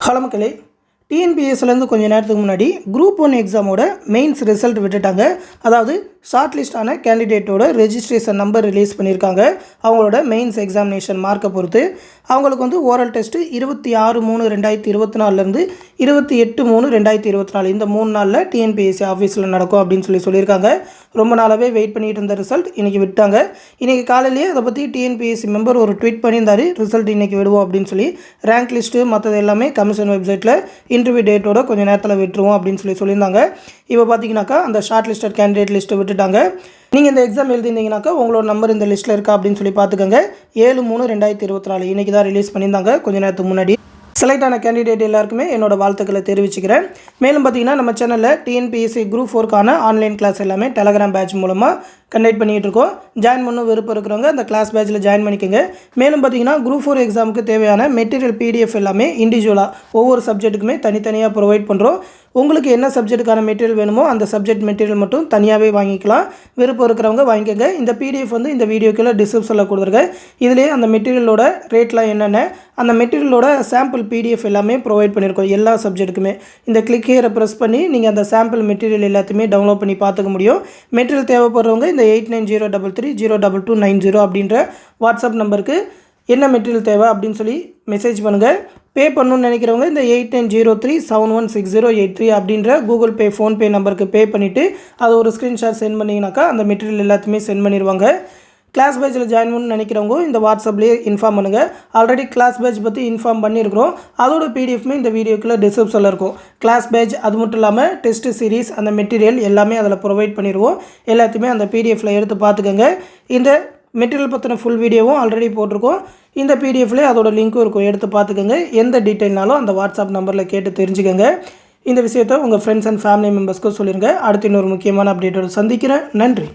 Hello மக்களே, டிஎன்பிஎஸ்சிலேருந்து கொஞ்சம் நேரத்துக்கு முன்னாடி குரூப் 1 எக்ஸாமோட மெயின்ஸ் ரிசல்ட் விட்டுட்டாங்க. அதாவது ஷார்ட் லிஸ்டான கேண்டிடேட்டோட ரெஜிஸ்ட்ரேஷன் நம்பர் ரிலீஸ் பண்ணியிருக்காங்க. அவங்களோட மெயின்ஸ் எக்ஸாமினேஷன் மார்க்கை பொறுத்து அவங்களுக்கு வந்து ஓரல் டெஸ்ட்டு 26/3/2024 28/3/2024 இந்த 3 நாளில் டிஎன்பிஎஸ்சி ஆஃபீஸில் நடக்கும் அப்படின்னு சொல்லியிருக்காங்க. ரொம்ப நாளாகவே வெயிட் பண்ணிட்டு இருந்த ரிசல்ட் இன்றைக்கி விட்டாங்க. இன்றைக்கி காலையிலேயே அதை பற்றி டிஎன்பிஎஸ்சி மெம்பர் ஒரு ட்வீட் பண்ணியிருந்தார். ரிசல்ட் இன்றைக்கி விடுவோம் அப்படின்னு சொல்லி. ரேங்க் லிஸ்ட்டு மற்றது எல்லாமே கமிஷன் வெப்சைட்டில் இன்டர்வியூ டேட்டோட கொஞ்சம் நேரத்தில் விட்டுருவோம் அப்படின்னு சொல்லியிருந்தாங்க. இப்போ பார்த்தீங்கன்னாக்கா அந்த ஷார்ட் லிஸ்டட் கேண்டிடேட் லிஸ்ட்டை விட்டுட்டாங்க. நீங்கள் இந்த எக்ஸாம் எழுதிருந்தீங்கன்னாக்கா உங்களோட நம்பர் இந்த லிஸ்ட்டில் இருக்கா அப்படின்னு சொல்லி பார்த்துக்கோங்க. 7/3/2024 இன்றைக்கி தான் ரிலீஸ் பண்ணியிருந்தாங்க கொஞ்சம் நேரத்துக்கு முன்னாடி. செலக்ட் ஆன கேண்டிடேட் எல்லாருக்குமே என்னோட வாழ்த்துக்களை தெரிவிச்சுக்கிறேன். மேலும் பார்த்தீங்கன்னா நம்ம சேனலில் டிஎன்பிஎஸ்சி குரூப் 4க்கான ஆன்லைன் கிளாஸ் எல்லாமே டெலகிராம் பேட்ச் மூலமாக கண்டக்ட் பண்ணிகிட்டு இருக்கோம். ஜாயின் பண்ண விருப்பம் இருக்கிறவங்க அந்த கிளாஸ் பேட்சில் ஜாயின் பண்ணிக்கோங்க. மேலும் பார்த்தீங்கன்னா குரூப் 4 எக்ஸாமுக்கு தேவையான மெட்டீரியல் பிடிஎஃப் எல்லாமே இண்டிவிஜுவலாக ஒவ்வொரு சப்ஜெக்ட்டுக்குமே தனித்தனியாக ப்ரொவைட் பண்ணுறோம். உங்களுக்கு என்ன சப்ஜெக்ட்டுக்கான மெட்டீரியல் வேணுமோ அந்த சப்ஜெக்ட் மெட்டீரியல் மட்டும் தனியாகவே வாங்கிக்கலாம். விருப்பம் இருக்கிறவங்க வாங்கிக்கோங்க. இந்த பிடிஎஃப் வந்து இந்த வீடியோக்குள்ள டிஸ்கிரிப்ஷனில் கொடுத்துருக்கேன். இதிலே அந்த மெட்டீரியலோட ரேட்லாம் என்னென்ன, அந்த மெட்டீரியலோட சாம்பிள் பிடிஎஃப் எல்லாமே ப்ரொவைட் பண்ணியிருக்கோம் எல்லா சப்ஜெக்ட்டுக்குமே. இந்த கிளிக் ஹியரை ப்ரெஸ் பண்ணி நீங்கள் அந்த சாம்பிள் மெட்டீரியல் எல்லாத்தையுமே டவுன்லோட் பண்ணி பார்த்துக்க முடியும். மெட்டீரியல் தேவைப்படுறவங்க இந்த 8903302290 அப்படின்ற வாட்ஸ்அப் நம்பருக்கு என்ன மெட்டீரியல் தேவை அப்படின்னு சொல்லி மெசேஜ் பண்ணுங்கள். பே பண்ணணும்னு நினைக்கிறவங்க இந்த 8903716083 அப்படின்ற கூகுள் பே ஃபோன்பே நம்பருக்கு பே பண்ணிவிட்டு அதை ஒரு ஸ்க்ரீன்ஷாட் சென்ட் பண்ணிங்கனாக்கா அந்த மெட்டீரியல் எல்லாத்தையுமே சென்ட் பண்ணிடுவாங்க. கிளாஸ் பேட்சில் ஜாயின் பண்ணணும்னு நினைக்கிறவங்க இந்த வாட்ஸ்அப்லேயே இன்ஃபார்ம் பண்ணுங்கள். ஆல்ரெடி கிளாஸ் பேட்ச் பற்றி இன்ஃபார்ம் பண்ணியிருக்கிறோம். அதோட பிடிஎஃப்மே இந்த வீடியோக்குள்ளே டிஸ்கிரிப்ஷனில் இருக்கும். கிளாஸ் பேட்ச் அது மட்டும் இல்லாமல் டெஸ்ட் சீரீஸ் அந்த மெட்டீரியல் எல்லாமே அதில் ப்ரொவைட் பண்ணிடுவோம். எல்லாத்தையுமே அந்த பிடிஎஃப்பில் எடுத்து பார்த்துக்கோங்க. இந்த மெட்டீரியல் பற்றின ஃபுல் வீடியோவும் ஆல்ரெடி போட்டிருக்கோம். இந்த பிடிஎஃப்லேயே அதோட லிங்க்கும் இருக்கும், எடுத்து பார்த்துக்கோங்க. எந்த டீட்டெயில்னாலும் அந்த வாட்ஸ்அப் நம்பரில் கேட்டு தெரிஞ்சுக்கோங்க. இந்த விஷயத்தை உங்கள் ஃப்ரெண்ட்ஸ் அண்ட் ஃபேமிலி மெம்பர்ஸ்க்கும் சொல்லிடுங்க. அடுத்து இன்னொரு முக்கியமான அப்டேட்டோடு சந்திக்கிறேன். நன்றி.